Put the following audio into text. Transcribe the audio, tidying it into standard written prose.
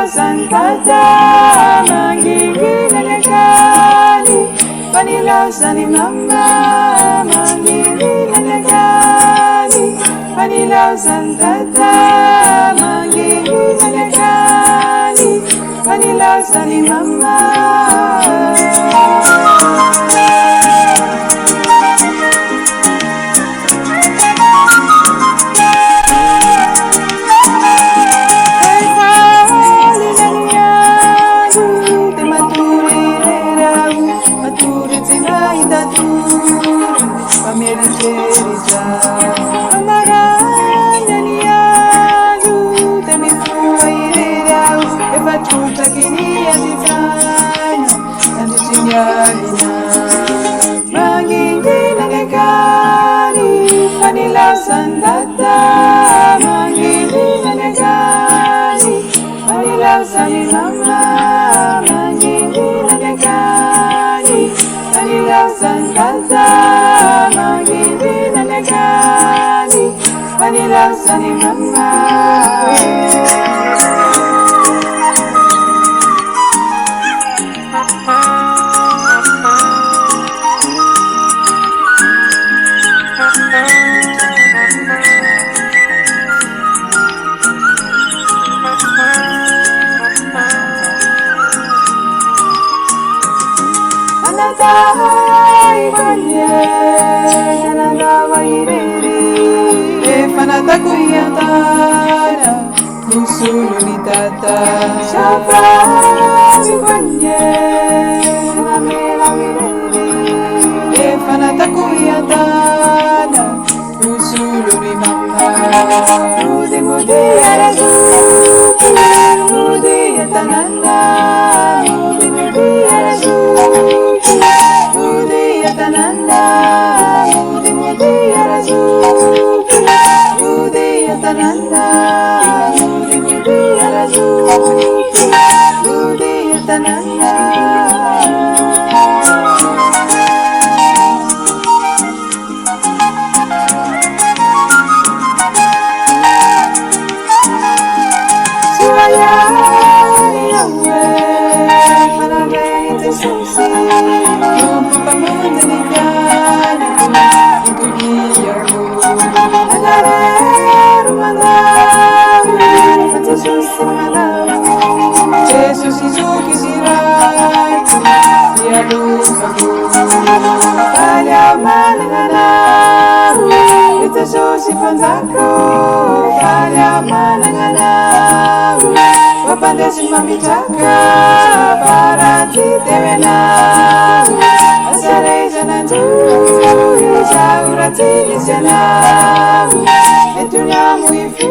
Santata mangigi nalagali Vanilla sani mama mangigi nalagali Vanilla Santata mangigi nalagali Vanilla sani mama Santata mangigi nalagali Vanilla sani mama mangigi nalagali Vanilla Santata mangigi nalagali Vanilla sani mama Takuyatara musululitata shapa vikwanye namela wirere efana takuyatara musululi mama mudi mudi arazuki mudi yatananda mudi mudi arazuki mudi yatananda mudi mudi arazuki Yatananda, mudi mudi arazuki, mudi yatananda. Suraya yawe, managay susi, yung papamundi ni Kana, untuk dia mo, nagare. Jesus Suzuki Sirai Dia lupa Kaya mananganahu Ito susi panzako Kaya mananganahu Wapandesin mambitaka Para titewe nahu Asareza nandu Isaurati nisanahu Ito nyamu ifu